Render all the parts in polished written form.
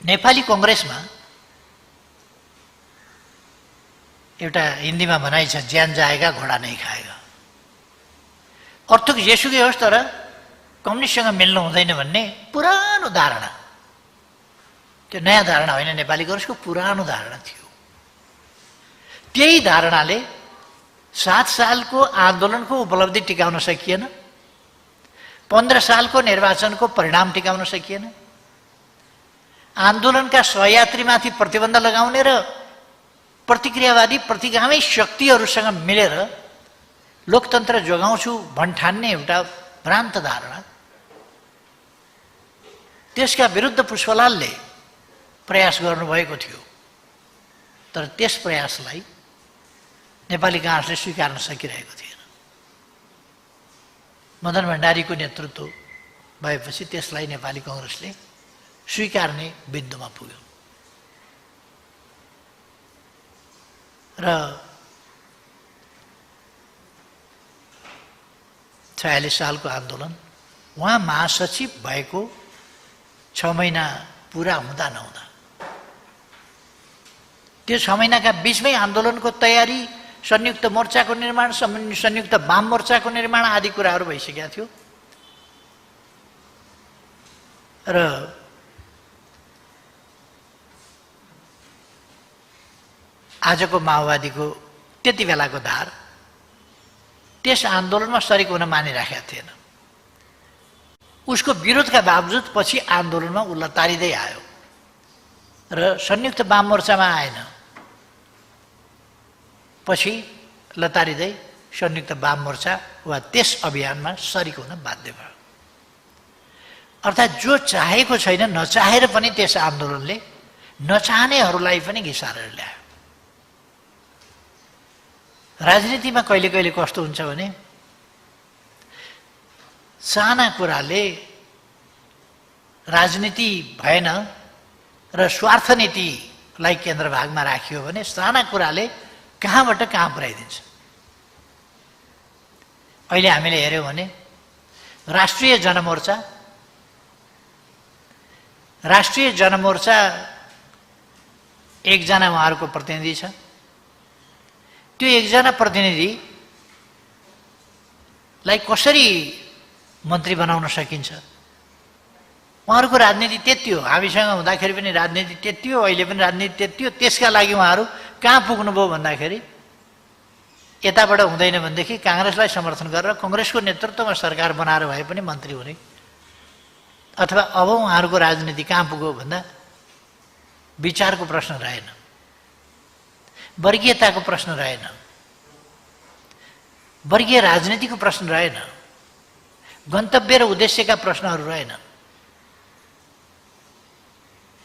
नेपाली कांग्रेसमा एउटा हिन्दीमा भनाइ छ, ज्यान जाएगा घोडा नहीं खाएगा। अर्थक जेसुकै होस् तर कम्युनिस्टसँग मिल्नु हुँदैन भन्ने पुरानो धारणा, त्यो नयाँ धारणा होइन, नेपाली कांग्रेसको पुरानो धारणा थियो। त्यही धारणाले 7 सालको आन्दोलनको उपलब्धि टिकाउन सकिएन, 15 सालको निर्वाचनको परिणाम टिकाउन सकिएन, आन्दोलनका सहयात्रीमाथि प्रतिबन्ध लगाउने र प्रतिक्रियावादी प्रतिगामी शक्तिहरूसँग मिलेर लोकतन्त्र जोगाउँछु भन्ठान्ने एउटा भ्रान्त धारणा, त्यसका विरुद्ध पुष्पलालले प्रयास गर्नुभएको थियो। तर त्यस प्रयासलाई नेपाली कांग्रेसले स्वीकार्न सकिरहेको थिएन। मदन भण्डारीको नेतृत्व भएपछि त्यसलाई नेपाली कांग्रेसले स्वीकार्ने बिन्दुमा पुग्यो र 46 सालको आन्दोलन उहाँ महासचिव भएको 6 महिना पुरा हुँदा नहुँदा, त्यो 6 महिनाका बीचमै आन्दोलनको तयारी, संयुक्त मोर्चाको निर्माण, संयुक्त वाम मोर्चाको निर्माण आदि कुराहरू भइसकेका थियो र आजको माओवादीको त्यति बेलाको धार त्यस आन्दोलनमा सरिक हुन मानिराखेका थिएन। उसको विरोधका बावजुद पछि आन्दोलनमा उ लतारिँदै आयो र संयुक्त वाम मोर्चामा आएन, पछि लतारिँदै संयुक्त वाम मोर्चा वा त्यस अभियानमा सरिक हुन बाध्य भयो। अर्थात् जो चाहेको छैन, नचाहेर पनि त्यस आन्दोलनले नचाहनेहरूलाई पनि घिसारेर ल्यायो। राजनीतिमा कहिले कहिले कस्तो हुन्छ भने साना कुराले राजनीति भएन र स्वार्थ नीतिलाई केन्द्रभागमा राखियो भने साना कुराले कहाँबाट कहाँ पुर्याइदिन्छ। अहिले हामीले हेर्यौँ भने राष्ट्रिय जनमोर्चा एकजना उहाँहरूको प्रतिनिधि छ। त्यो एकजना प्रतिनिधिलाई कसरी मन्त्री बनाउन सकिन्छ? उहाँहरूको राजनीति त्यति हो, हामीसँग हुँदाखेरि पनि राजनीति त्यति हो, अहिले पनि राजनीति त्यति हो। त्यसका लागि उहाँहरू कहाँ पुग्नुभयो भन्दाखेरि यताबाट हुँदैन भनेदेखि काङ्ग्रेसलाई समर्थन गरेर काङ्ग्रेसको नेतृत्वमा सरकार बनाएर भए पनि मन्त्री हुने, अथवा अब उहाँहरूको राजनीति कहाँ पुग्यो भन्दा विचारको प्रश्न रहेन, वर्गीयताको प्रश्न रहेन, वर्गीय राजनीतिको प्रश्न रहेन, गन्तव्य र उद्देश्यका प्रश्नहरू रहेन।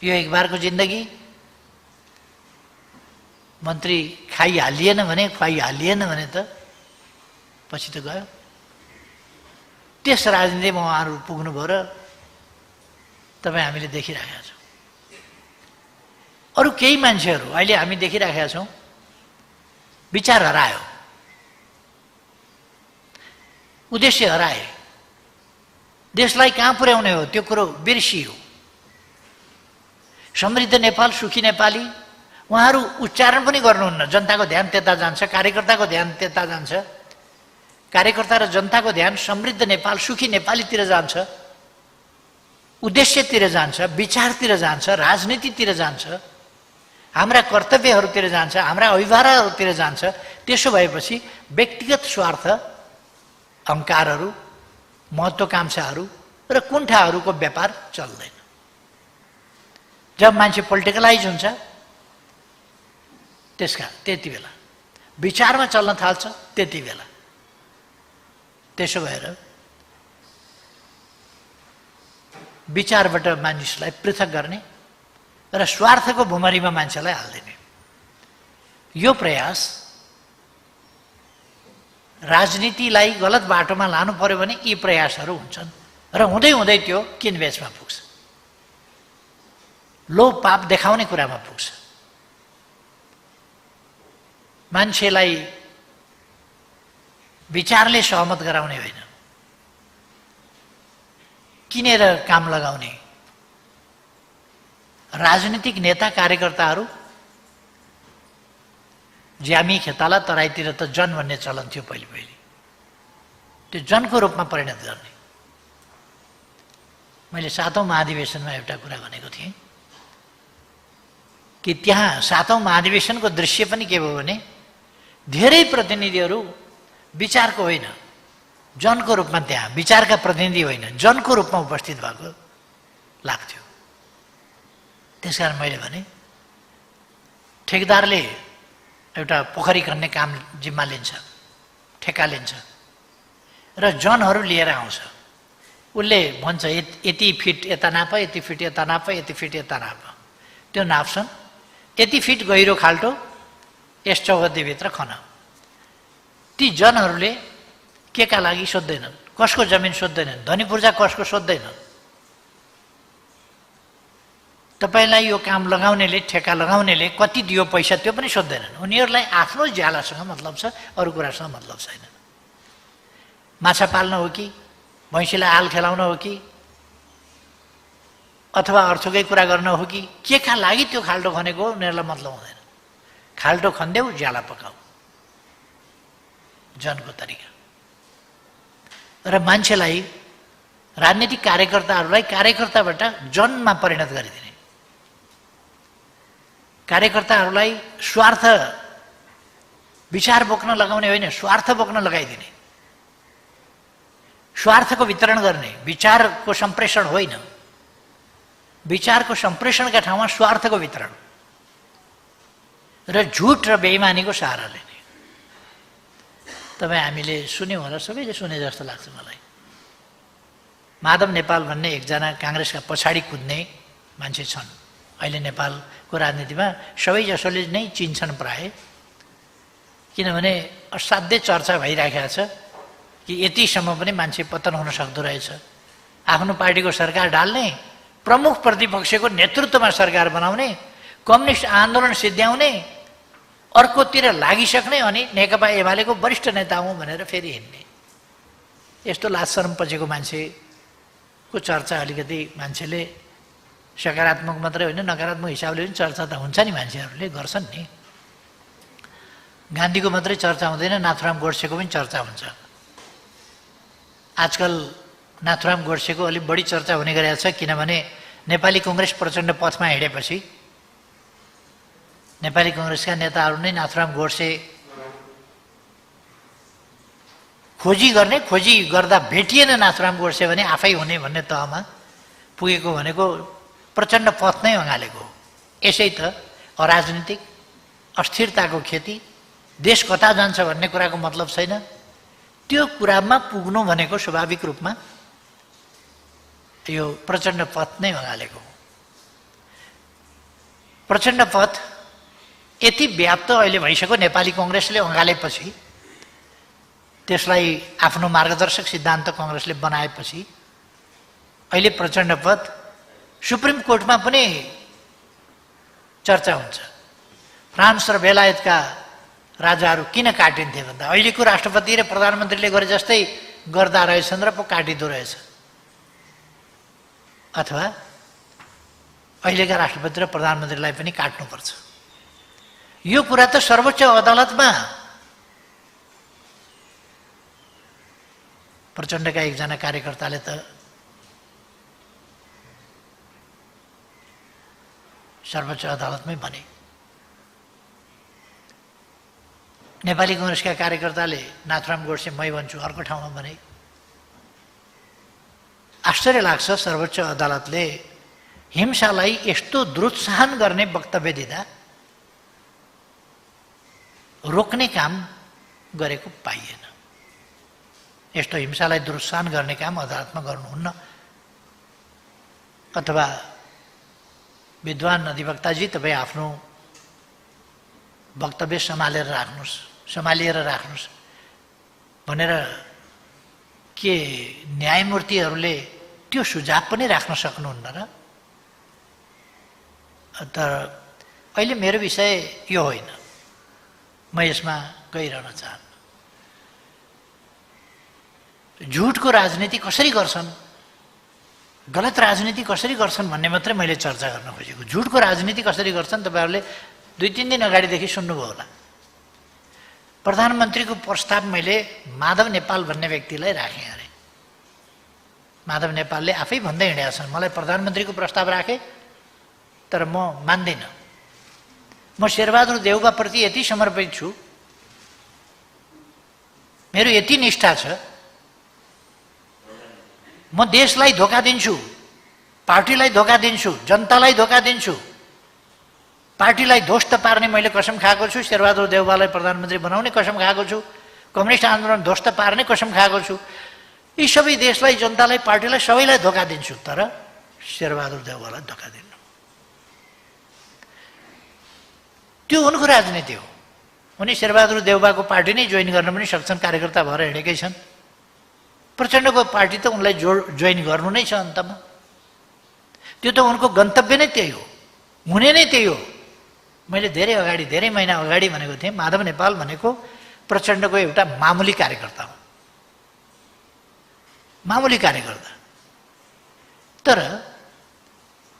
यो एक बारको जिन्दगी मन्त्री खाइहालिएन भने खुवाइहालिएन भने त पछि त गयो। त्यस राजनीतिमा उहाँहरू पुग्नुभयो र तपाईँ हामीले देखिरहेका छौँ। अरू केही मान्छेहरू अहिले हामी देखिरहेका छौँ विचार हरायो, उद्देश्य हराए, देशलाई कहाँ पुर्याउने हो त्यो कुरो बिर्सियो। समृद्ध नेपाल, सुखी नेपाली उहाँहरू उच्चारण पनि गर्नुहुन्न। जनताको ध्यान त्यता जान्छ, कार्यकर्ताको ध्यान त्यता जान्छ, कार्यकर्ता र जनताको ध्यान समृद्ध नेपाल, सुखी नेपालीतिर जान्छ, उद्देश्यतिर जान्छ, विचारतिर जान्छ, राजनीतितिर जान्छ, हाम्रा कर्तव्यहरूतिर जान्छ, हाम्रा अभिभावकहरूतिर जान्छ। त्यसो भएपछि व्यक्तिगत स्वार्थ, अहङ्कारहरू, महत्त्वाकांक्षाहरू र कुण्ठाहरूको व्यापार चल्दैन। जब मान्छे पोलिटिकलाइज हुन्छ त्यति बेला विचारमा चल्न थाल्छ, त्यति बेला। त्यसो भएर विचारबाट मानिसलाई पृथक गर्ने र स्वार्थको भुमरीमा मान्छेलाई हाल्दिने यो प्रयास राजनीतिलाई गलत बाटोमा लानु पर्यो भने यी प्रयासहरू हुन्छन् र हुँदै हुँदै त्यो किनबेचमा पुग्छ, लोभ पाप देखाउने कुरामा पुग्छ। मान्छेलाई विचारले सहमत गराउने होइन, किनेर काम लगाउने, राजनीतिक नेता कार्यकर्ताहरू ज्यामी खेताला तराईतिर त जन भन्ने चलन थियो पहिले पहिले, त्यो जनको रूपमा परिणत गर्ने। मैले 7औं महाधिवेशनमा एउटा कुरा भनेको थिएँ कि त्यहाँ 7औं महाधिवेशनको दृश्य पनि के भयो भने धेरै प्रतिनिधिहरू विचारको होइन जनको रूपमा, त्यहाँ विचारका प्रतिनिधि होइन जनको रूपमा उपस्थित भएको लाग्थ्यो। त्यसकारण मैले भने ठेकेदारले एउटा पोखरी खन्ने काम जिम्मा लिन्छ, ठेक्का लिन्छ र जनहरू लिएर आउँछ। उसले भन्छ यति फिट यता नाप, यति फिट यता नाप, यति फिट यता नाप। त्यो नाप्छन्, यति फिट गहिरो खाल्टो यस चौहद्दीभित्र खन। ती जनहरूले के का लागि सोध्दैनन्, कसको जमिन सोध्दैनन्, धनी पूर्जा कसको सोध्दैनन्। तपाईलाई यो काम लगाउनेले, ठेक्का लगाउनेले कति दियो पैसा त्यो पनि सोध्दैनन्। उनीहरूलाई आफ्नो ज्यालासँग मतलब छ, अरू कुरासँग मतलब छैन। माछा पाल्न हो कि, भैँसीलाई आल खेलाउन हो कि, अथवा अर्थकै कुरा गर्न हो कि, के का लागि त्यो खाल्टो खनेको उनीहरूलाई मतलब हुँदैन। खाल्टो खन्देऊ, ज्याला पकाऊ, जनको तरिका। र मान्छेलाई, राजनीतिक कार्यकर्ताहरूलाई कार्यकर्ताबाट जनमा परिणत गरिदिने, कार्यकर्ताहरूलाई स्वार्थ विचार बोक्न लगाउने होइन, स्वार्थ बोक्न लगाइदिने, स्वार्थको वितरण गर्ने, विचारको सम्प्रेषण होइन। विचारको सम्प्रेषणका ठाउँमा स्वार्थको वितरण र झुट र बेइमानीको सहारा लिने। तपाईँ हामीले सुन्यौँ होला, सबैले सुने जस्तो लाग्छ मलाई। माधव नेपाल भन्ने एकजना काङ्ग्रेसका पछाडि कुद्ने मान्छे छन्। अहिले नेपालको राजनीतिमा सबैजसोले नै चिन्छन् प्राय, किनभने असाध्यै चर्चा भइराखेको छ कि यतिसम्म पनि मान्छे पतन हुन सक्दो रहेछ। आफ्नो पार्टीको सरकार डाल्ने, प्रमुख प्रतिपक्षको नेतृत्वमा सरकार बनाउने, कम्युनिस्ट आन्दोलन सिद्ध्याउने, अर्कोतिर लागिसक्ने अनि नेकपा एमालेको वरिष्ठ नेता हुँ भनेर फेरि हिँड्ने। यस्तो लाज शरम पछेको मान्छेको चर्चा अलिकति मान्छेले सकारात्मक मात्रै होइन नकारात्मक हिसाबले पनि चर्चा त हुन्छ नि, मान्छेहरूले गर्छन् नि। गान्धीको मात्रै चर्चा हुँदैन, नाथुराम गोडसेको पनि चर्चा हुन्छ। आजकल नाथुराम गोडसेको अलिक बढी चर्चा हुने गरेको छ, किनभने नेपाली कङ्ग्रेस प्रचण्ड पथमा हिँडेपछि नेपाली कङ्ग्रेसका नेताहरू नै नाथुराम गोडसे खोजी गर्दा भेटिएन नाथुराम गोडसे भने आफै हुने भन्ने तहमा पुगेको भनेको प्रचण्ड पथ नै अँगालेको हो। यसै त अराजनीतिक अस्थिरताको खेती, देश कता जान्छ भन्ने कुराको मतलब छैन, त्यो कुरामा पुग्नु भनेको स्वाभाविक रूपमा यो प्रचण्ड पथ नै अँगालेको हो। प्रचण्ड पथ यति व्याप्त अहिले भइसक्यो, नेपाली कङ्ग्रेसले अँगालेपछि, त्यसलाई आफ्नो मार्गदर्शक सिद्धान्त कङ्ग्रेसले बनाएपछि अहिले प्रचण्ड पथ सुप्रिम कोर्टमा पनि चर्चा हुन्छ। फ्रान्स र बेलायतका राजाहरू किन काटिन्थे भन्दा अहिलेको राष्ट्रपति र प्रधानमन्त्रीले गरे जस्तै गर्दा रहेछन् र पो काटिँदो रहेछ, अथवा अहिलेका राष्ट्रपति र प्रधानमन्त्रीलाई पनि काट्नुपर्छ। यो कुरा त सर्वोच्च अदालतमा प्रचण्डका एकजना कार्यकर्ताले त सर्वोच्च अदालतमै भने। नेपाली कङ्ग्रेसका कार्यकर्ताले नाथुराम गोडसे मै भन्छु अर्को ठाउँमा भने। आश्चर्य लाग्छ, सर्वोच्च अदालतले हिंसालाई यस्तो दुरुत्साहन गर्ने वक्तव्य दिँदा रोक्ने काम गरेको पाइएन। यस्तो हिंसालाई दुरुत्साहन गर्ने काम अदालतमा गर्नुहुन्न। अथवा विद्वान अधिवक्ताजी तपाईँ आफ्नो वक्तव्य सम्हालेर राख्नुहोस् भनेर के न्यायमूर्तिहरूले त्यो सुझाव पनि राख्न सक्नुहुन्न र? तर अहिले मेरो विषय यो होइन, म यसमा गइरहन चाहन्न। झुटको राजनीति कसरी गर्छन् गलत राजनीति कसरी गर्छन् भन्ने मात्रै मैले चर्चा गर्न खोजेको। झुटको राजनीति कसरी गर्छन् तपाईँहरूले 2-3 दिन अगाडिदेखि सुन्नुभयो होला। प्रधानमन्त्रीको प्रस्ताव मैले माधव नेपाल भन्ने व्यक्तिलाई राखेँ अरे। माधव नेपालले आफै भन्दै हिँडेका छन्, मलाई प्रधानमन्त्रीको प्रस्ताव राखे तर म मान्दिनँ। म शेरबहादुर देउवाप्रति यति समर्पित छु, मेरो यति निष्ठा छ, म देशलाई धोका दिन्छु, पार्टीलाई धोका दिन्छु, जनतालाई धोका दिन्छु, पार्टीलाई ध्वस्त पार्ने मैले कसम खाएको छु, शेरबहादुर देउवालाई प्रधानमन्त्री बनाउने कसम खाएको छु, कम्युनिस्ट आन्दोलन ध्वस्त पार्ने कसम खाएको छु, यी सबै देशलाई, जनतालाई, पार्टीलाई सबैलाई धोका दिन्छु, तर शेरबहादुर देउवालाई धोका दिन्छु। त्यो उनको राजनीति हो। उनी शेरबहादुर देउवाको पार्टी नै जोइन गर्न पनि सक्छन्, कार्यकर्ता भएर हिँडेकै छन्। प्रचण्डको पार्टी त उनलाई जोइन गर्नु नै छ अन्तमा। त्यो त उनको गन्तव्य नै त्यही हो, हुने नै त्यही हो। मैले धेरै महिना अगाडि भनेको थिएँ, माधव नेपाल भनेको प्रचण्डको एउटा मामुली कार्यकर्ता हो, मामुली कार्यकर्ता। तर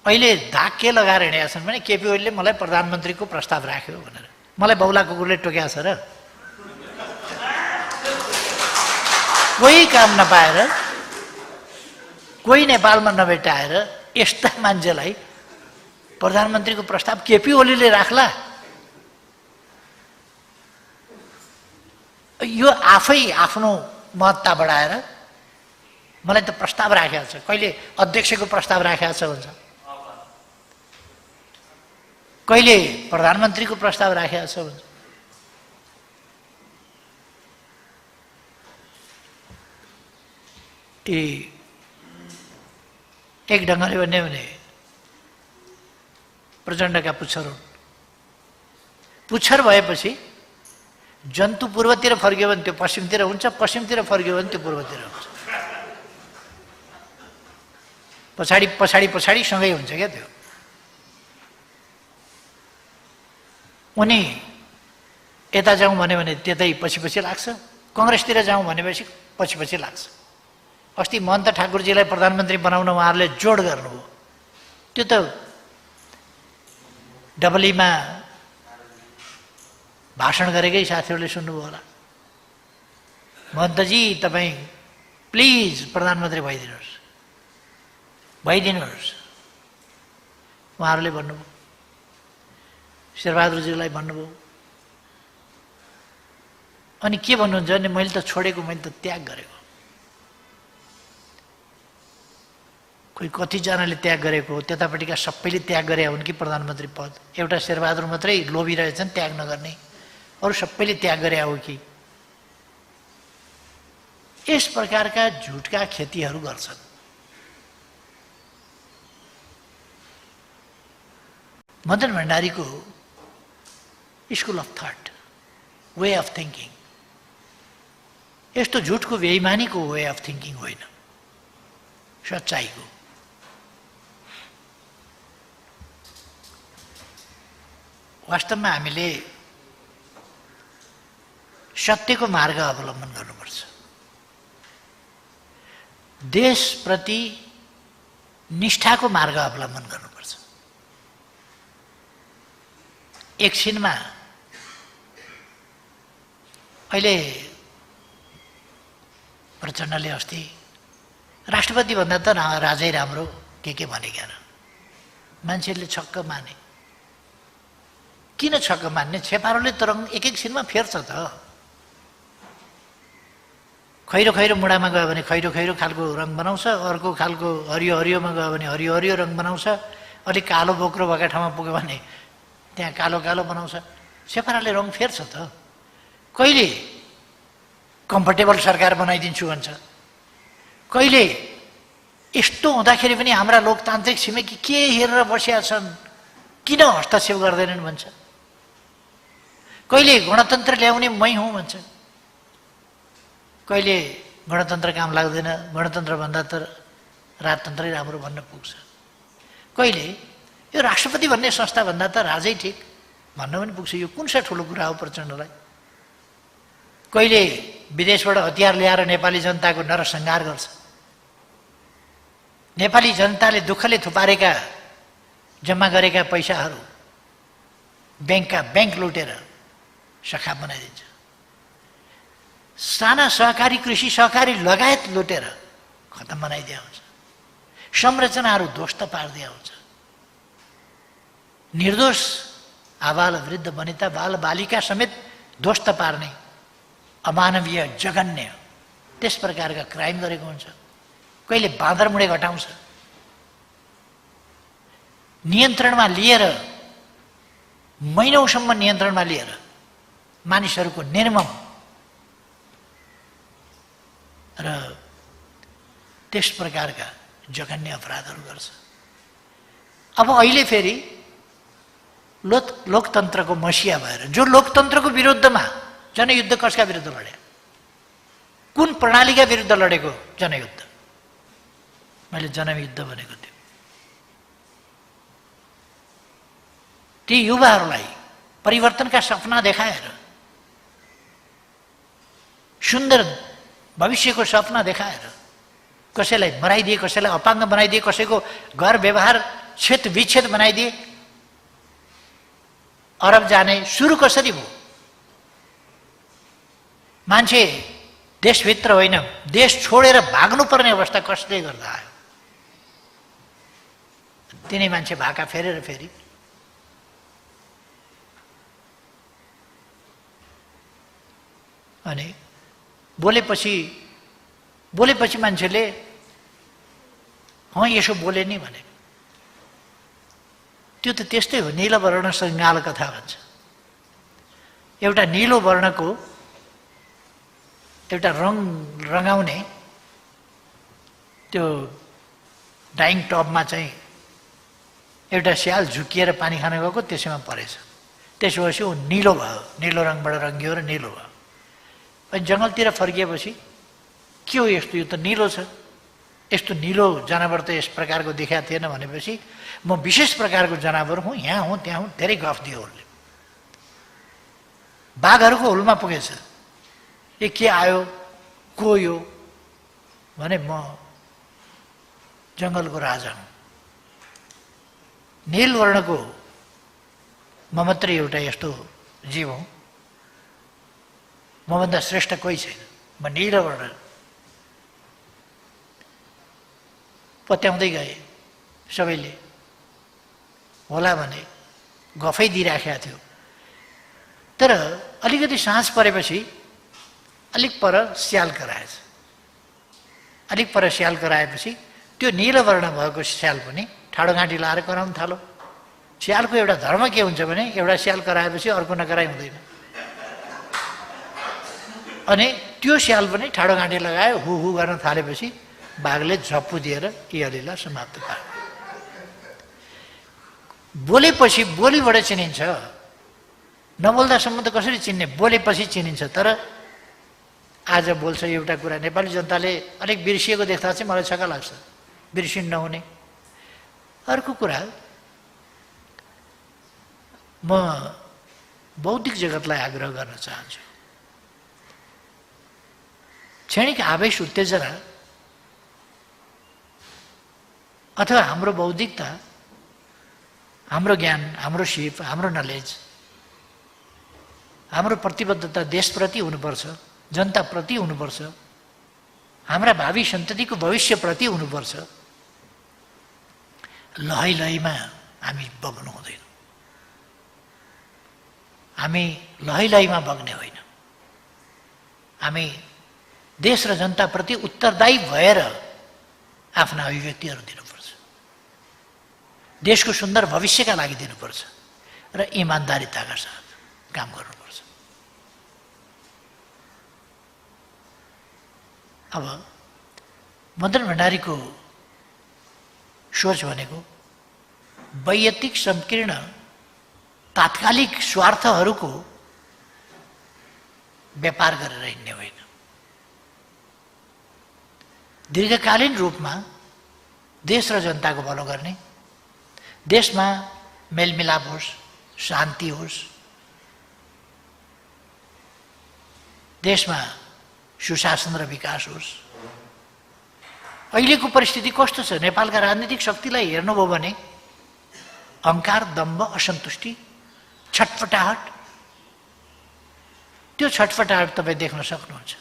अहिले धाक के लगाएर हिँडेका छन् भने केपी ओलीले मलाई प्रधानमन्त्रीको प्रस्ताव राख्यो भनेर। मलाई बौला कुकुरले टोक्या छ र? कोही काम नपाएर, कोही नेपालमा नभेटाएर यस्ता मान्छेलाई प्रधानमन्त्रीको प्रस्ताव केपी ओलीले राख्ला? यो आफै आफ्नो महत्ता बढाएर मलाई त प्रस्ताव राखेको छ, कहिले अध्यक्षको प्रस्ताव राखेको छ भन्छ, कहिले प्रधानमन्त्रीको प्रस्ताव राखेको छ भन्छ। एक ढङ्गले भन्यो भने प्रचण्डका पुच्छर हुन्। पुच्छर भएपछि जन्तु पूर्वतिर फर्क्यो भने त्यो पश्चिमतिर हुन्छ, पश्चिमतिर फर्क्यो भने त्यो पूर्वतिर हुन्छ। पछाडि पछाडि पछाडि सँगै हुन्छ क्या त्यो। उनी यता जाउँ भन्यो भने त्यतै पछि पछि लाग्छ, कङ्ग्रेसतिर जाउँ भनेपछि पछि पछि लाग्छ। अस्ति महन्त ठाकुरजीलाई प्रधानमन्त्री बनाउन उहाँहरूले जोड गर्नुभयो, त्यो त डबलीमा भाषण गरेकै साथीहरूले सुन्नुभयो होला। महन्तजी तपाईँ प्लिज प्रधानमन्त्री भइदिनुहोस्, भइदिनुहोस् उहाँहरूले भन्नुभयो, शेरबहादुरजीलाई भन्नुभयो। अनि के भन्नुहुन्छ भने मैले त छोडेको, मैले त त्याग गरेको। कोही कतिजनाले त्याग गरेको, त्यतापट्टिका सबैले त्याग गरे हुन् कि प्रधानमन्त्री पद? एउटा शेरबहादुर मात्रै लोभिरहेछन् त्याग नगर्ने, अरू सबैले त्याग गरे हो कि? यस प्रकारका झुटका खेतीहरू गर्छन्। मदन भण्डारीको school of thought, way of thinking यस्तो झुटको बेइमानीको वे अफ थिङ्किङ होइन, सच्चाइको। वास्तवमा हामीले सत्यको मार्ग अवलम्बन गर्नुपर्छ। देशप्रति निष्ठाको मार्ग अवलम्बन गर्नुपर्छ। एकछिनमा अहिले प्रचण्डले अस्ति राष्ट्रपति भन्दा त राजै राम्रो के भनेका र मान्छेहरूले छक्क माने। किन छक्क मान्ने? छेपारोले त रङ एकछिनमा फेर्छ त। खैरो खैरो मुढामा गयो भने खैरो खैरो खालको रङ बनाउँछ, अर्को खालको हरियो हरियोमा गयो भने हरियो हरियो रङ बनाउँछ, अलिक कालो बोक्रो भएका ठाउँमा पुग्यो भने त्यहाँ कालो कालो बनाउँछ। छेपाराले रङ फेर्छ त। कहिले कम्फर्टेबल सरकार बनाइदिन्छु भन्छ, कहिले यस्तो हुँदाखेरि पनि हाम्रा लोकतान्त्रिक छिमेकी के हेरेर बसेका छन्, किन हस्तक्षेप गर्दैनन् भन्छ। कहिले गणतन्त्र ल्याउने मै हुँ भन्छ, कहिले गणतन्त्र काम लाग्दैन, गणतन्त्र भन्दा त राजतन्त्रै राम्रो भन्न पुग्छ। कहिले यो राष्ट्रपति भन्ने संस्था भन्दा त राजै ठिक भन्न पनि पुग्छ। यो कुन सा ठुलो कुरा हो प्रचण्डलाई? कहिले विदेशबाट हतियार ल्याएर नेपाली जनताको नरसंहार गर्छ, नेपाली जनताले दुःखले थुपारेका जम्मा गरेका पैसाहरू ब्याङ्कका ब्याङ्क लुटेर सखा बनाइदिन्छ। साना सहकारी कृषि सहकारी लगायत लुटेर खतम बनाइदिया हुन्छ। संरचनाहरू ध्वस्त पारिदिया हुन्छ। निर्दोष आबाल वृद्ध वनिता बाल बालिका समेत ध्वस्त पार्ने अमानवीय जघन्य त्यस प्रकारका क्राइम गरेको हुन्छ। कहिले बाँदरमुडे घटाउँछ। नियन्त्रणमा लिएर महिनौसम्म नियन्त्रणमा लिएर मानिसहरूको निर्मम र त्यस प्रकारका जघन्य अपराधहरू गर्छ। अब अहिले फेरि लोकतन्त्रको मसिया भएर जो लोकतन्त्रको विरुद्धमा जनयुद्ध कसका विरुद्ध लड्या? कुन प्रणालीका विरुद्ध लडेको जनयुद्ध? मैले जनयुद्ध भनेको थियो। ती युवाहरूलाई परिवर्तनका सपना देखाएर सुन्दर भविष्यको सपना देखाएर कसैलाई मराइदिए, कसैलाई अपाङ्ग बनाइदिए, कसैको घर व्यवहार क्षेत विच्छेद बनाइदिए। अरब जाने सुरु कसरी भयो? मान्छे देशभित्र होइन देश छोडेर भाग्नुपर्ने अवस्था कसले गर्दा आयो? तिनै मान्छे भाका फेरेर फेरि अनि बोलेपछि मान्छेले यसो बोले नि भने त्यो त त्यस्तै हो। नीलो वर्ण सङ्गाल कथा भन्छ। एउटा नीलो वर्णको एउटा रङ्गाउने त्यो डाइङ टबमा चाहिँ एउटा स्याल झुकिएर पानी खान गएको, त्यसैमा परेछ। त्यसपछि ऊ निलो भयो, निलो रङबाट रङ्गियो र निलो भयो। अनि जङ्गलतिर फर्किएपछि के हो यस्तो? यो त निलो छ। यस्तो निलो जनावर त यस प्रकारको देखाएको थिएन भनेपछि म विशेष प्रकारको जनावर हुँ, यहाँ हुँ त्यहाँ हुँ, धेरै गफ दियो उसले। बाघहरूको हुलमा पुगेछ। ए के आयो, को यो भने म जङ्गलको राजा हुँ। नील वर्णको म मात्रै एउटा यस्तो जीव हुँ, मभन्दा श्रेष्ठ कोही छैन, म नील वर्ण। पत्याउँदै गए सबैले, होला भने गफै दिइराखेको थियो। तर अलिकति साँझ परेपछि अलिक पर स्याल कराएछ। अलिक पर स्याल कराएपछि त्यो नील वर्ण भएको स्याल पनि ठाडोघाँटी लाएर कराउन थाल्यो। स्यालको एउटा धर्म के हुन्छ भने एउटा स्याल कराएपछि अर्को नकराइ हुँदैन। अनि त्यो स्याल पनि ठाडोघाँटी लगायो, हु हु गर्न थालेपछि बाघले झप्पु दिएर यलीलाई समाप्त पार्यो। बोलेपछि बोलीबाट चिनिन्छ, नबोल्दासम्म त कसरी चिन्ने? बोलेपछि चिनिन्छ। तर आज बोल्छ एउटा कुरा, नेपाली जनताले अलिक बिर्सिएको देख्दा चाहिँ मलाई छक्क लाग्छ, बिर्सिन नहुने। अर्को कुरा, म बौद्धिक जगतलाई आग्रह गर्न चाहन्छु। क्षणिक आवेश उत्तेजना अथवा हाम्रो बौद्धिकता, हाम्रो ज्ञान, हाम्रो सिप, हाम्रो नलेज, हाम्रो प्रतिबद्धता देशप्रति हुनुपर्छ, जनताप्रति हुनुपर्छ, हाम्रा भावी सन्ततिको भविष्यप्रति हुनुपर्छ। लहै लहैमा हामी बग्नु हुँदैन। हामी लहै लहैमा बग्ने होइन। हामी देश र जनताप्रति उत्तरदायी भएर आफ्ना अभिव्यक्तिहरू दिनुपर्छ। देशको सुन्दर भविष्यका लागि दिनुपर्छ र इमान्दारिताका साथ काम गर्नुपर्छ। अब मदन भण्डारीको सोच भनेको वैयक्तिक संकीर्ण तात्कालिक स्वार्थहरूको व्यापार गरेर हिँड्ने होइन। दीर्घकालीन रूपमा देश र जनताको भलो गर्ने, देशमा मेलमिलाप होस्, शान्ति होस्, देशमा सुशासन र विकास होस्, अहिलेको परिस्थिति कस्तो छ? नेपालका राजनीतिक शक्तिलाई हेर्नुभयो भने अहङ्कार, दम्भ, असन्तुष्टि, छटपटाहट, त्यो छटपटाहट तपाईँ देख्न सक्नुहुन्छ।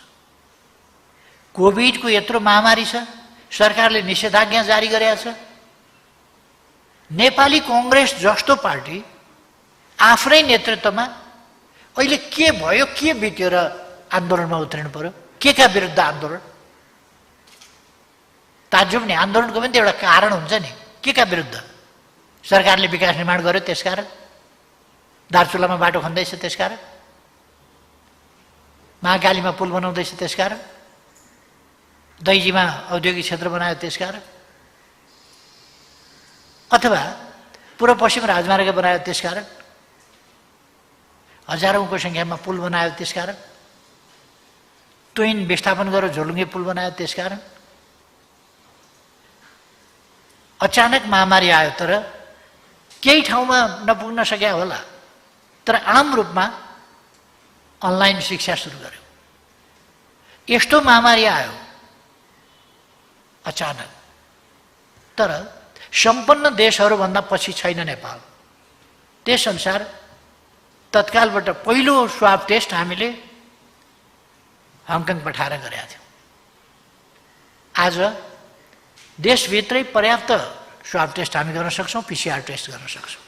कोभिडको यत्रो महामारी छ, सरकारले निषेधाज्ञा जारी गरेको छ। नेपाली कांग्रेस जस्तो पार्टी आफ्नै नेतृत्वमा अहिले के भयो, के बित्यो र आन्दोलनमा उत्रिनु पर्यो? के का विरुद्ध आन्दोलन? ताज्जुब नि, आन्दोलनको पनि त एउटा कारण हुन्छ नि। के का विरुद्ध? सरकारले विकास निर्माण गर्यो त्यसकारण, दार्चुलामा बाटो खन्दैछ त्यसकारण, महाकालीमा पुल बनाउँदैछ त्यसकारण, दैजीमा औद्योगिक क्षेत्र बनायो त्यसकारण, अथवा पूर्व पश्चिम राजमार्ग बनायो त्यसकारण, हजारौंको संख्यामा पुल बनायो त्यसकारण, ट्विन विस्थापन गरेर झोलुङ्गे पुल बनायो त्यसकारण। अचानक महामारी आयो, तर केही ठाउँमा नपुग्न सक्या होला, तर आम रूपमा अनलाइन शिक्षा सुरु गर्यो। यस्तो महामारी आयो अचानक, तर सम्पन्न देशहरूभन्दा पछि छैन नेपाल। त्यसअनुसार तत्कालबाट पहिलो स्वाब टेस्ट हामीले हङकङ पठाएर गरेका थियौँ। आज देशभित्रै पर्याप्त स्वाब टेस्ट हामी गर्न सक्छौँ, पीसीआर टेस्ट गर्न सक्छौँ।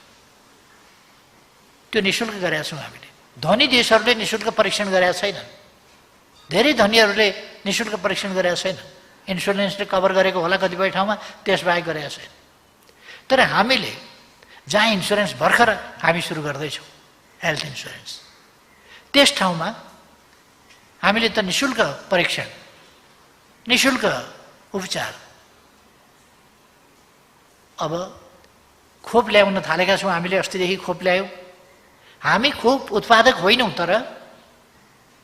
त्यो निःशुल्क गरेका छौँ हामीले। धनी देशहरूले निःशुल्क परीक्षण गरेका छैनन्, धेरै धनीहरूले निःशुल्क परीक्षण गरेका छैनन्। इन्सुरेन्सले कभर गरेको होला कतिपय ठाउँमा, त्यसबाहेक गरेका छैन। तर हामीले जहाँ इन्सुरेन्स भर्खर हामी सुरु गर्दैछौँ, हेल्थ इन्सुरेन्स, त्यस ठाउँमा हामीले त निःशुल्क परीक्षण, निःशुल्क उपचार, अब खोप ल्याउन थालेका छौँ हामीले। अस्तिदेखि खोप ल्यायौँ। हामी खोप उत्पादक होइनौँ, तर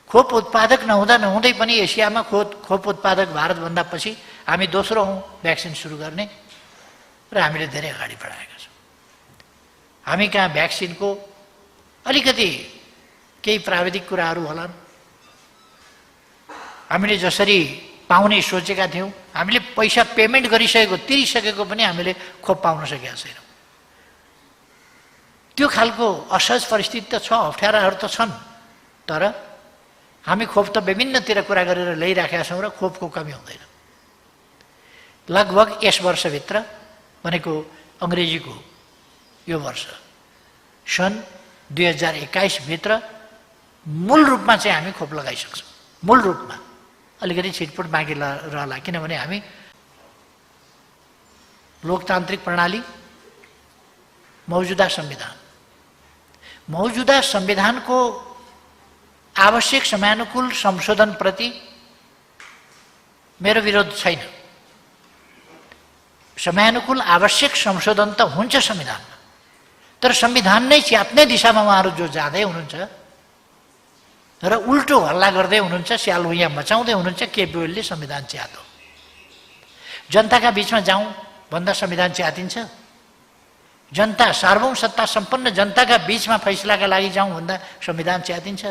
खोप उत्पादक नहुँदा नहुँदै पनि एसियामा खोप उत्पादक भारतभन्दा पछि हामी दोस्रो हौँ भ्याक्सिन सुरु गर्ने, र हामीले धेरै अगाडि बढाएका छौँ। हामी कहाँ भ्याक्सिनको अलिकति केही प्राविधिक कुराहरू होलान्। हामीले जसरी पाउने सोचेका थियौँ, हामीले पैसा पेमेन्ट गरिसकेको, तिरिसकेको पनि हामीले खोप पाउन सकेका छैनौँ। त्यो खालको असहज परिस्थिति त छ, अप्ठ्याराहरू त छन्, तर हामी खोप त विभिन्नतिर कुरा गरेर ल्याइराखेका छौँ र खोपको कमी हुँदैन। लगभग यस वर्षभित्र, भनेको अङ्ग्रेजीको यो वर्ष सन् 2021 भित्र मूल रूपमा चाहिँ हामी खोप लगाइसक्छौँ। मूल रूपमा अलिकति छिटपुट बाँकी रहला, किनभने हामी लोकतान्त्रिक प्रणाली, मौजुदा संविधानको आवश्यक समयानुकूल संशोधनप्रति मेरो विरोध छैन। समयानुकूल आवश्यक संशोधन त हुन्छ संविधानमा, तर संविधान नै च्यात्ने दिशामा उहाँहरू जो जाँदै हुनुहुन्छ र उल्टो हल्ला गर्दै हुनुहुन्छ, स्यालभुइँया मचाउँदै हुनुहुन्छ, केपी ओलीले संविधान च्यातो। जनताका बीचमा जाउँ भन्दा संविधान च्यातिन्छ? जनता, सार्वभौम सत्ता सम्पन्न जनताका बीचमा फैसलाका लागि जाउँ भन्दा संविधान च्यातिन्छ?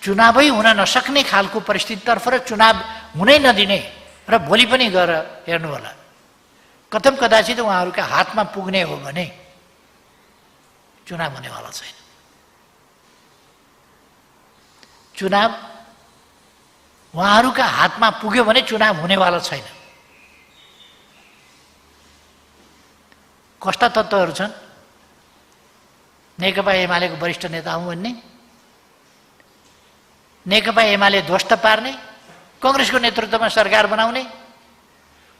चुनावै हुन नसक्ने खालको परिस्थितितर्फ र चुनाव हुनै नदिने र भोलि पनि गएर हेर्नु होला, कथम कदाचित उहाँहरूका हातमा पुग्ने हो भने चुनाव हुनेवाला छैन। चुनाव उहाँहरूका हातमा पुग्यो भने चुनाव हुनेवाला छैन। कस्ता तत्त्वहरू छन्? नेकपा एमालेको वरिष्ठ नेता हुँ भन्ने, नेकपा एमाले ध्वस्त पार्ने, कांग्रेसको नेतृत्वमा सरकार बनाउने,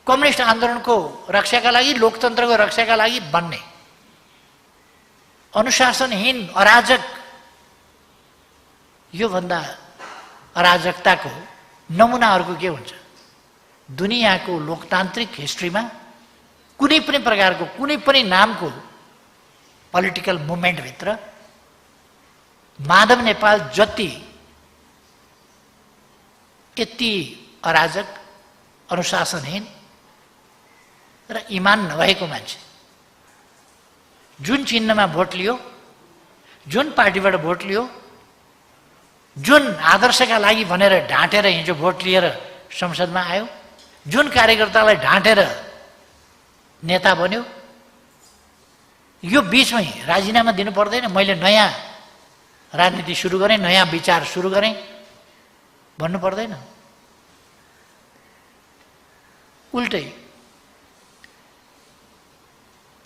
कम्युनिस्ट आन्दोलनको रक्षाका लागि, लोकतन्त्रको रक्षाका लागि बन्ने, अनुशासनहीन, अराजक, योभन्दा अराजकताको नमुनाहरूको के हुन्छ? दुनियाँको लोकतान्त्रिक हिस्ट्रीमा कुनै पनि प्रकारको, कुनै पनि नामको पोलिटिकल मुभमेन्टभित्र माधव नेपाल जति यति अराजक, अनुशासनहीन र इमान नभएको मान्छे, जुन चिन्हमा भोट लियो, जुन पार्टीबाट भोट लियो, जुन आदर्शका लागि भनेर ढाँटेर हिजो भोट लिएर संसदमा आयो, जुन कार्यकर्तालाई ढाँटेर नेता बन्यो, यो बीचमै राजीनामा दिनु पर्दैन, मैले नयाँ राजनीति सुरु गरेँ, नयाँ विचार सुरु गरेँ भन्नु पर्दैन। उल्टै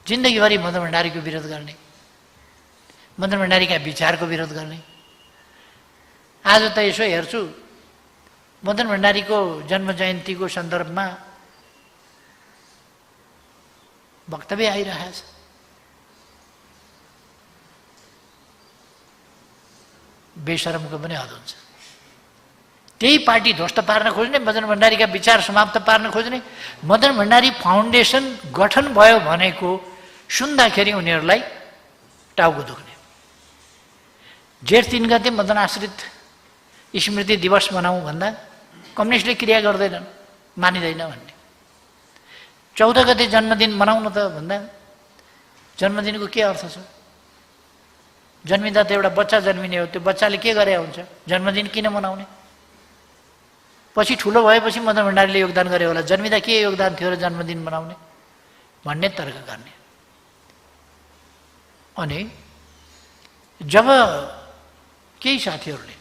जिन्दगीभरि मदन भण्डारीको विरोध गर्ने, मदन भण्डारीका विचारको विरोध गर्ने। आज त यसो हेर्छु, मदन भण्डारीको जन्म जयन्तीको सन्दर्भमा वक्तव्य आइरहेछ। बेशरमको पनि हद हुन्छ। त्यही पार्टी ध्वस्त पार्न खोज्ने, मदन भण्डारीका विचार समाप्त पार्न खोज्ने। मदन भण्डारी फाउन्डेसन गठन भयो भनेको सुन्दाखेरि उनीहरूलाई टाउको दुख्ने। जेठ 3 गते मदन आश्रित स्मृति दिवस मनाउँ भन्दा कम्युनिस्टले क्रिया गर्दैनन्, मानिँदैन भन्ने। 14 गते जन्मदिन मनाउनु त भन्दा जन्मदिनको के अर्थ छ? जन्मिँदा त एउटा बच्चा जन्मिने हो, त्यो बच्चाले के गरे हुन्छ? जन्मदिन किन मनाउने? पछि ठुलो भएपछि मदन भण्डारीले योगदान गरे होला, जन्मिँदा के योगदान थियो र जन्मदिन मनाउने भन्ने तर्क गर्ने। अनि जब केही साथीहरूले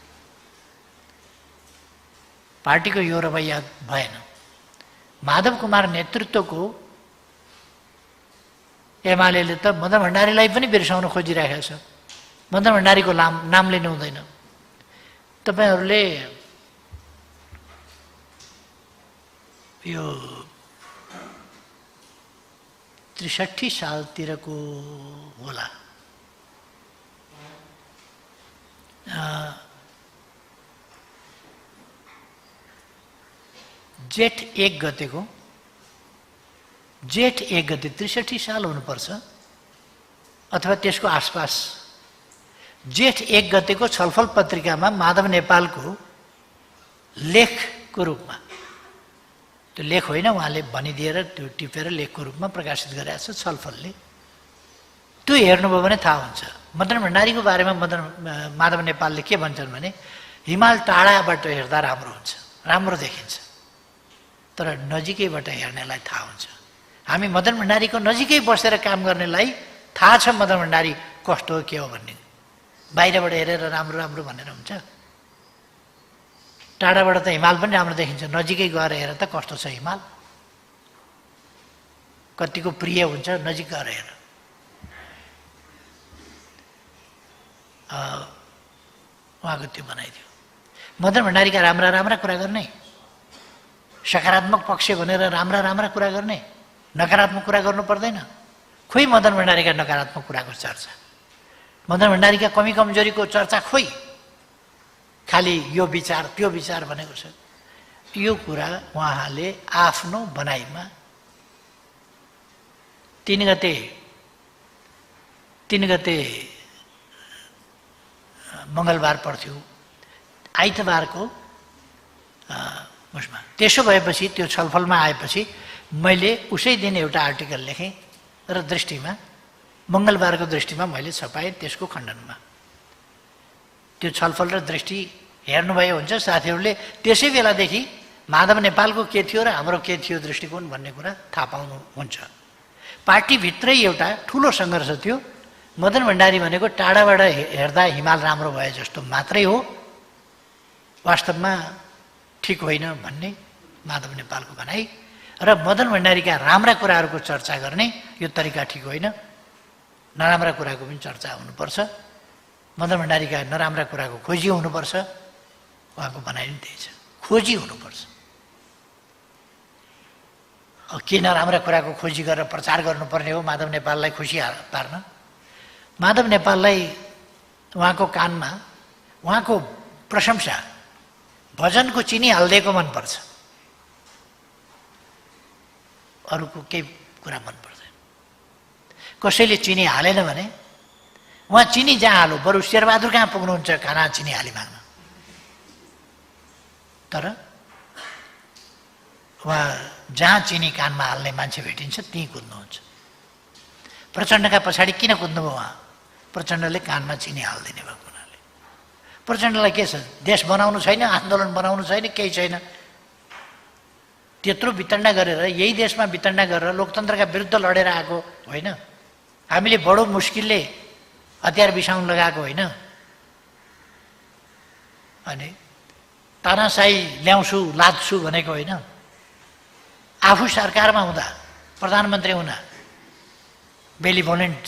पार्टीको यो रवैया भएन, माधव कुमार नेतृत्वको एमाले त मदन भण्डारीलाई पनि बिर्साउन खोजिरहेको छ। मदन भण्डारीको नाम लिनु हुँदैन। तपाईहरूले यो 63 सालतिरको होला, जेठ 1 गतेको, जेठ 1 गते 63 साल हुनुपर्छ अथवा त्यसको आसपास, जेठ 1 गतेको छलफल पत्रिकामा माधव नेपालको लेखको रूपमा, त्यो लेख होइन, उहाँले भनिदिएर त्यो टिपेर लेखको रूपमा प्रकाशित गरेको छ छलफलले। त्यो हेर्नुभयो भने थाहा हुन्छ मदन भण्डारीको बारेमा माधव नेपालले के भन्छन् भने, हिमाल टाढाबाट हेर्दा राम्रो हुन्छ, राम्रो देखिन्छ, तर नजिकैबाट हेर्नेलाई थाहा हुन्छ। हामी मदन भण्डारीको नजिकै बसेर काम गर्नेलाई थाहा छ मदन भण्डारी कस्तो हो के हो भन्ने। बाहिरबाट हेरेर राम्रो राम्रो भनेर हुन्छ? टाढाबाट त हिमाल पनि राम्रो देखिन्छ, नजिकै गएर हेर त कस्तो छ हिमाल, कतिको प्रिय हुन्छ नजिक गएर हेर। उहाँको त्यो बनाइदियो। मदन भण्डारीका राम्रा राम्रा कुरा गर्ने, सकारात्मक पक्ष भनेर राम्रा राम्रा कुरा गर्ने, नकारात्मक कुरा गर्नु पर्दैन। खोइ मदन भण्डारीका नकारात्मक कुराको चर्चा, मदन भण्डारीका कमी कमजोरीको चर्चा खोइ, खालि यो विचार त्यो विचार भनेको छ। यो कुरा उहाँले आफ्नो बनाइमा 3 गते मङ्गलबार पर्थ्यो, आइतबारको उसमा। त्यसो भएपछि त्यो छलफलमा आएपछि मैले उसै दिन एउटा आर्टिकल लेखेँ र दृष्टिमा, मङ्गलबारको दृष्टिमा मैले छपाएँ त्यसको खण्डनमा। त्यो छलफल र दृष्टि हेर्नुभयो हुन्छ साथीहरूले, त्यसै बेलादेखि माधव नेपालको के थियो र हाम्रो के थियो दृष्टिकोण भन्ने कुरा थाहा पाउनुहुन्छ। पार्टीभित्रै एउटा ठुलो सङ्घर्ष थियो। मदन भण्डारी भनेको टाढाबाट हेर्दा हिमाल राम्रो भए जस्तो मात्रै हो, वास्तवमा ठिक होइन भन्ने माधव नेपालको भनाइ। र मदन भण्डारीका राम्रा कुराहरूको चर्चा गर्ने यो तरिका ठिक होइन, नराम्रा कुराको पनि चर्चा हुनुपर्छ, मदन भण्डारीका नराम्रा कुराको खोजी हुनुपर्छ। उहाँको भनाइ पनि त्यही छ, खोजी हुनुपर्छ। के नराम्रा कुराको खोजी गरेर प्रचार गर्नुपर्ने हो माधव नेपाललाई खुसी पार्न? माधव नेपाललाई उहाँको कानमा उहाँको प्रशंसा, भजनको चिनी हालिदिएको मनपर्छ, अरूको केही कुरा मन पर्दैन। कसैले चिनी हालेन भने उहाँ चिनी जहाँ हालो, बरु शेरबहादुर कहाँ पुग्नुहुन्छ खाना चिनी हाली माग्न, तर उहाँ जहाँ चिनी कानमा हाल्ने मान्छे भेटिन्छ त्यहीँ कुद्नुहुन्छ। प्रचण्डका पछाडि किन कुद्नुभयो उहाँ? प्रचण्डले कानमा चिनी हालिदिने भएको हुनाले। प्रचण्डलाई के छ, देश बनाउनु छैन, आन्दोलन बनाउनु छैन, केही छैन, त्यत्रो वितरणा गरेर, यही देशमा वितरणा गरेर लोकतन्त्रका विरुद्ध लडेर आएको होइन। हामीले बडो मुस्किलले हतियार बिसाउन लगाएको होइन। अनि तानाशाही ल्याउँछु लाद्छु भनेको होइन। आफू सरकारमा हुँदा, प्रधानमन्त्री हुँदा बेलिभोलेन्ट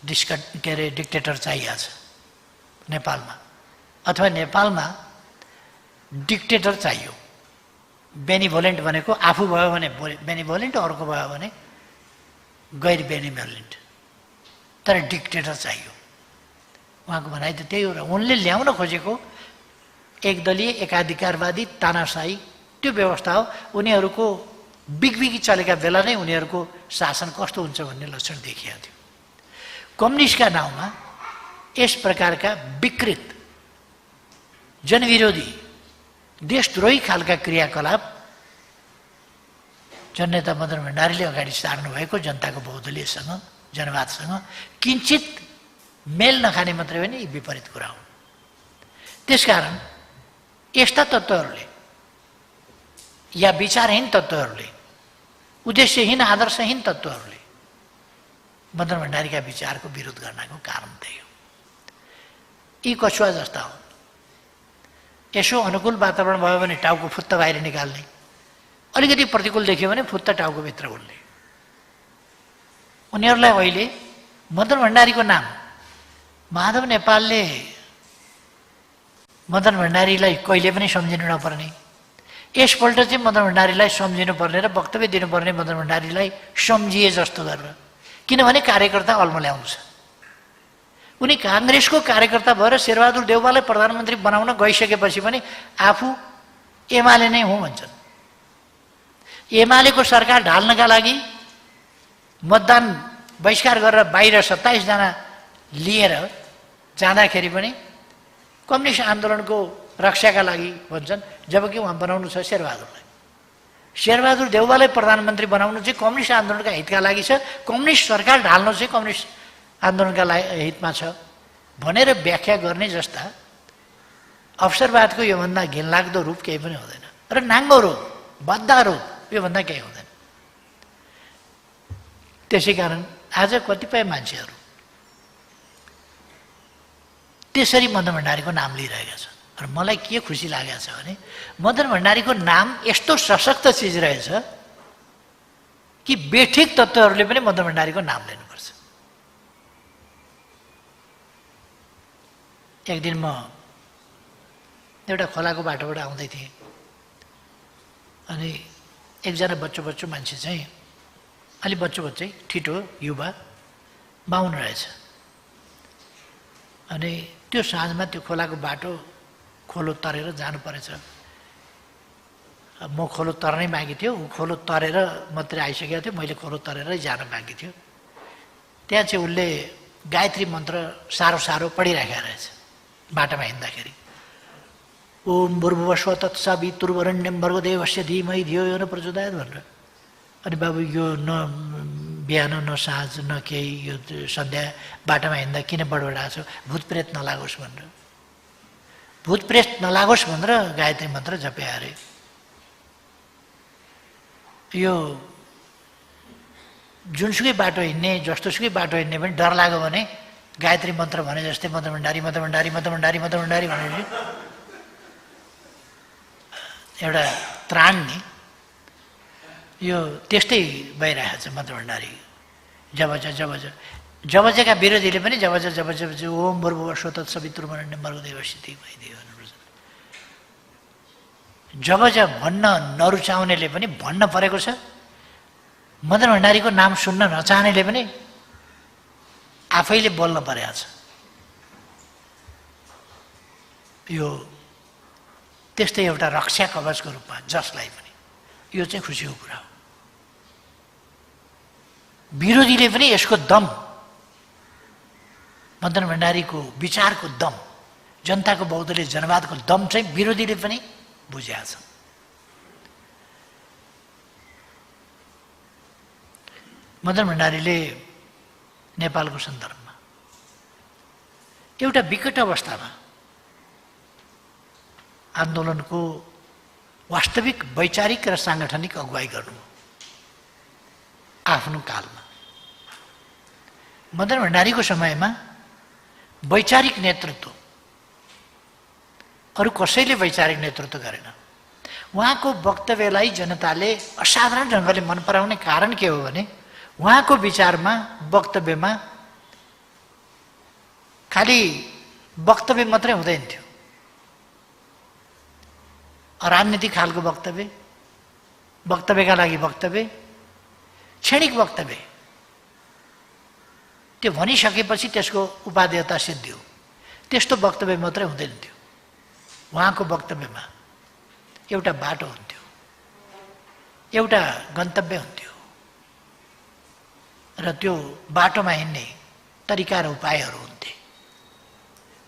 डिक्टेटर चाहिएको छ नेपालमा, अथवा नेपालमा डिक्टेटर चाहियो। बेनिभोलेन्ट भनेको आफू भयो भने बेनिभोलेन्ट, अर्को भयो भने गैर बेनिभोलेन्ट, तर डिक्टेटर चाहियो। उहाँको भनाइ त त्यही हो। र उनले ल्याउन खोजेको एकदलीय एकाधिकारवादी तानाशाही त्यो व्यवस्था हो। उनीहरूको बिगबिगी चलेका बेला नै उनीहरूको शासन कस्तो हुन्छ भन्ने लक्षण देखिएको थियो। कम्युनिस्टका नाउँमा यस प्रकारका विकृत, जनविरोधी, देशद्रोही खालका क्रियाकलाप जननेता मदन भण्डारीले अगाडि सार्नु भएको जनताको बहुदलीयसँग, जनवादसँग किञ्चित मेल नखाने मात्रै होइन, यी विपरीत कुरा हुन्। त्यसकारण यस्ता तत्त्वहरूले या विचारहीन तत्त्वहरूले, उद्देश्यहीन आदर्शहीन तत्त्वहरूले मदन भण्डारीका विचारको विरोध गर्नको कारण त्यही हो। यी कछुवा जस्ता हो। यसो अनुकूल वातावरण भयो भने टाउको फुत्त बाहिर निकाल्ने, अलिकति प्रतिकूल देख्यो भने फुत्त टाउकोभित्र उल्ने। उनीहरूलाई अहिले मदन भण्डारीको नाम, माधव नेपालले मदन भण्डारीलाई कहिले पनि सम्झिनु नपर्ने, यसपल्ट चाहिँ मदन भण्डारीलाई सम्झिनु पर्ने र वक्तव्य दिनुपर्ने मदन भण्डारीलाई सम्झिए जस्तो गरेर। किनभने कार्यकर्ता अल्मल्याउनु छ। उनी काङ्ग्रेसको कार्यकर्ता भएर शेरबहादुर देउवालाई प्रधानमन्त्री बनाउन गइसकेपछि पनि आफू एमाले नै हुँ भन्छन्। एमालेको सरकार ढाल्नका लागि मतदान बहिष्कार गरेर बाहिर 27 जना लिएर जाँदाखेरि पनि कम्युनिस्ट आन्दोलनको रक्षाका लागि भन्छन्, जबकि उहाँ बनाउनु छ शेरबहादुरलाई। शेरबहादुर देउवालाई प्रधानमन्त्री बनाउनु चाहिँ कम्युनिस्ट आन्दोलनका हितका लागि छ, कम्युनिस्ट सरकार ढाल्नु चाहिँ कम्युनिस्ट आन्दोलनका हितमा छ भनेर व्याख्या गर्ने जस्ता अवसरवादको योभन्दा घिनलाग्दो रूप केही पनि हुँदैन। र नाङ्गो रूप, बद्दा रूप योभन्दा केही हुँदैन। त्यसै कारण आज कतिपय मान्छेहरू त्यसरी मदन भण्डारीको नाम लिइरहेका छन्। र मलाई के खुसी लागेको छ भने मदन भण्डारीको नाम यस्तो सशक्त चिज रहेछ कि बेठिक तत्त्वहरूले पनि मदन भण्डारीको नाम लिनुपर्छ। एक दिन म एउटा खोलाको बाटोबाट आउँदै थिएँ, अनि एकजना बच्चो मान्छे चाहिँ, अलि बच्चै ठिटो युवा बाहुन रहेछ। अनि त्यो साँझमा त्यो खोलाको बाटो खोलो तरेर जानु परेछ। म खोलो तर्नै बाँकी थियो, ऊ खोलो तरेर मात्रै आइसकेको थियो, मैले खोलो तरेरै जान बाँकी थियो। त्यहाँ चाहिँ उसले गायत्री मन्त्र सारो पढिराखेको रहेछ बाटोमा हिँड्दाखेरि। ओम भूर्भुवस्वः तत्सवितुर्वरेण्यं भर्गो देवस्य धीमहि धियो यो न प्रचोदयात् भनेर। अनि बाबु यो न बिहान न साँझ न केही, यो सन्ध्या बाटोमा हिँड्दा किन बडबडाएको छ, भूतप्रेत नलागोस् भनेर। भूतप्रेत नलागोस् भनेर गायत्री मन्त्र जपे अरे। यो जुनसुकै बाटो हिँड्ने, जस्तोसुकै बाटो हिँड्ने पनि डर लाग्यो भने गायत्री मन्त्र भने जस्तै मदन भण्डारी मदन भण्डारी मदन भण्डारी मदन भण्डारी भनेपछि एउटा त्राण नि यो त्यस्तै भइरहेको छ। मदन भण्डारी जबजका विरोधीले पनि जब ओम भूर्भुवस्वः तत्सवितुर्वरेण्यं भर्गो देवस्य धीमहि धियो यो न प्रचोदयात्। जब भन्न नरुचाउनेले पनि भन्न परेको छ। मदन भण्डारीको नाम सुन्न नचाहनेले पनि आफैले बोल्न परेको छ। यो त्यस्तै एउटा रक्षा कवचको रूपमा जसलाई पनि, यो चाहिँ खुसीको कुरा हो। विरोधीले पनि यसको दम, मदन भण्डारीको विचारको दम, जनताको बहुदलीय जनवादको दम चाहिँ विरोधीले पनि बुझेका छन्। मदन भण्डारीले नेपालको सन्दर्भमा एउटा विकट अवस्थामा आन्दोलनको वास्तविक वैचारिक र साङ्गठनिक अगुवाई गर्नु आफ्नो कालमा। मदन भण्डारीको समयमा वैचारिक नेतृत्व, अरू कसैले वैचारिक नेतृत्व गरेन। उहाँको वक्तव्यलाई जनताले असाधारण ढङ्गले मन पराउने कारण के हो भने उहाँको विचारमा, वक्तव्यमा खालि वक्तव्य मात्रै हुँदैन थियो, राजनीतिक खालको वक्तव्य, वक्तव्यका लागि वक्तव्य, क्षणिक वक्तव्य, त्यो भनिसकेपछि त्यसको उपादेयता सिद्धियो, त्यस्तो वक्तव्य मात्रै हुँदैन थियो। उहाँको वक्तव्यमा एउटा बाटो हुन्थ्यो, एउटा गन्तव्य हुन्थ्यो र त्यो बाटोमा हिँड्ने तरिका र उपायहरू हुन्थे,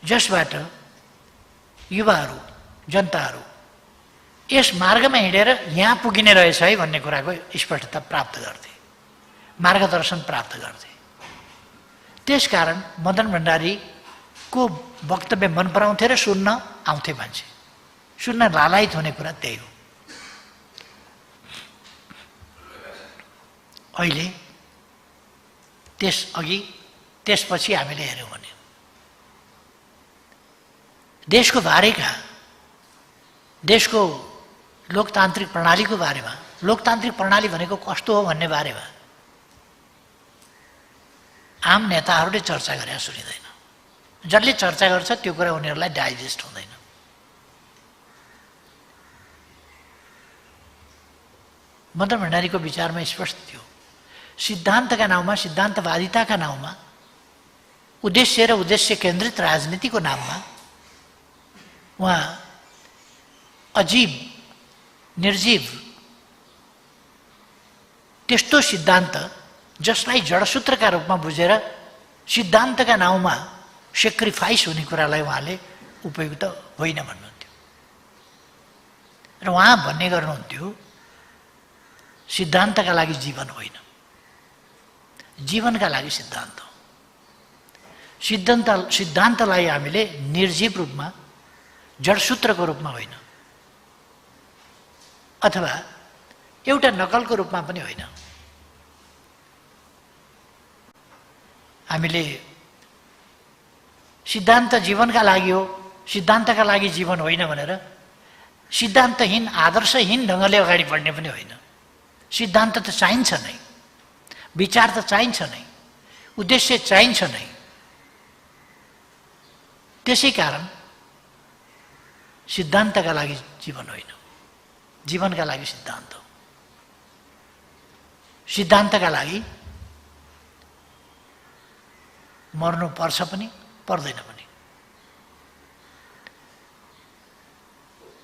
जसबाट युवाहरू, जनताहरू यस मार्गमा हिँडेर यहाँ पुगिने रहेछ है भन्ने कुराको स्पष्टता प्राप्त गर्थे, मार्गदर्शन प्राप्त गर्थे। त्यसकारण मदन भण्डारीको वक्तव्य मन पराउँथे र सुन्न आउँथे मान्छे, सुन्न लालायित हुने कुरा त्यही हो। अहिले त्यसपछि हामीले हेऱ्यौँ भने देशको बारेका, देशको लोकतान्त्रिक प्रणालीको बारेमा, लोकतान्त्रिक प्रणाली भनेको कस्तो हो भन्ने बारेमा आम नेताहरूले चर्चा गरेर सुनिँदैन। जसले चर्चा गर्छ त्यो कुरा उनीहरूलाई डाइजेस्ट हुँदैन। मदन भण्डारीको विचारमा स्पष्ट थियो, सिद्धान्तका नाउँमा, सिद्धान्तवादिताका नाउँमा, उद्देश्य र उद्देश्य केन्द्रित राजनीतिको नाममा उहाँ अजीब, निर्जीव त्यस्तो सिद्धान्त जसलाई जडसूत्रका रूपमा बुझेर सिद्धान्तका नाउँमा सेक्रिफाइस हुने कुरालाई उहाँले उपयुक्त होइन भन्नुहुन्थ्यो। र उहाँ भन्ने गर्नुहुन्थ्यो, सिद्धान्तका लागि जीवन होइन, जीवनका लागि सिद्धान्त हो। सिद्धान्तलाई हामीले निर्जीव रूपमा, जडसूत्रको रूपमा होइन, अथवा एउटा नकलको रूपमा पनि होइन। हामीले सिद्धान्त जीवनका लागि हो, सिद्धान्तका लागि जीवन होइन भनेर सिद्धान्तहीन, आदर्शहीन ढङ्गले अगाडि बढ्ने पनि होइन। सिद्धान्त त चाहिन्छ नै, विचार त चाहिन्छ नै, उद्देश्य चाहिन्छ नै। त्यसै कारण सिद्धान्तका लागि जीवन होइन, जीवनका लागि सिद्धान्त हो। सिद्धान्तका लागि मर्नु पर्छ पनि पर्दैन पनि।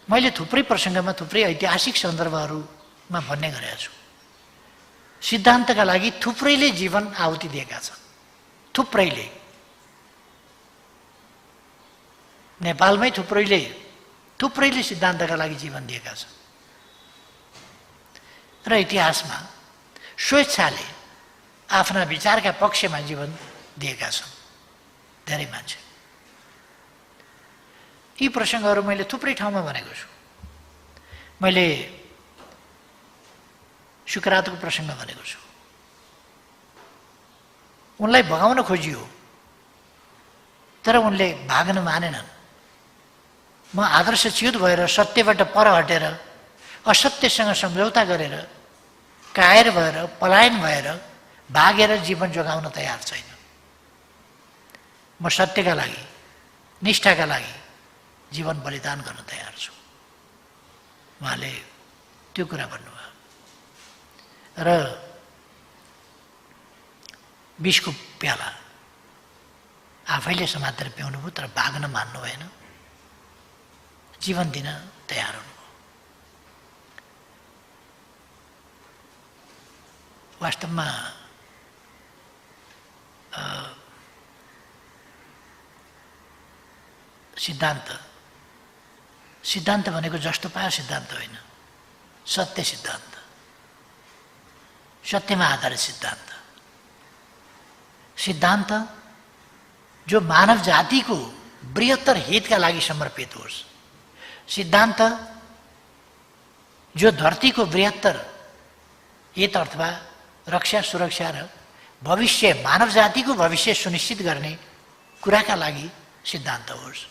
मैले थुप्रै प्रसङ्गमा, थुप्रै ऐतिहासिक सन्दर्भहरूमा भन्ने गरेको छु, सिद्धान्तका लागि थुप्रैले जीवन आहुति दिएका छन्, थुप्रैले। नेपालमै थुप्रैले सिद्धान्तका लागि जीवन दिएका छन् र इतिहासमा स्वेच्छाले आफ्ना विचारका पक्षमा जीवन दिएका छन् धेरै मान्छे। यी प्रसङ्गहरू मैले थुप्रै ठाउँमा भनेको छु। मैले सुकरातको प्रसङ्ग भनेको छु। उनलाई भगाउन खोजियो तर उनले भाग्न मानेनन्। म आदर्शच्युत भएर, सत्यबाट पर हटेर, असत्यसँग सम्झौता गरेर, कायर भएर, पलायन भएर, भागेर जीवन जोगाउन तयार छैन। म सत्यका लागि, निष्ठाका लागि जीवन बलिदान गर्न तयार छु। उहाँले त्यो कुरा भन्नुभयो र विषको प्याला आफैले समातेर पिउनुभयो, तर भाग्न मान्नु भएन, जीवन दिन तयार हुनुभयो। वास्तवमा सिद्धान्त भनेको जस्तो पायो सिद्धान्त होइन, सत्य सिद्धान्त, सत्यमा आधारित सिद्धान्त, सिद्धान्त जो मानव जातिको बृहत्तर हितका लागि समर्पित होस्, सिद्धान्त जो धरतीको बृहत्तर हित अथवा रक्षा सुरक्षा र भविष्य मानव जातिको भविष्य सुनिश्चित गर्ने कुराका लागि सिद्धान्त होस्।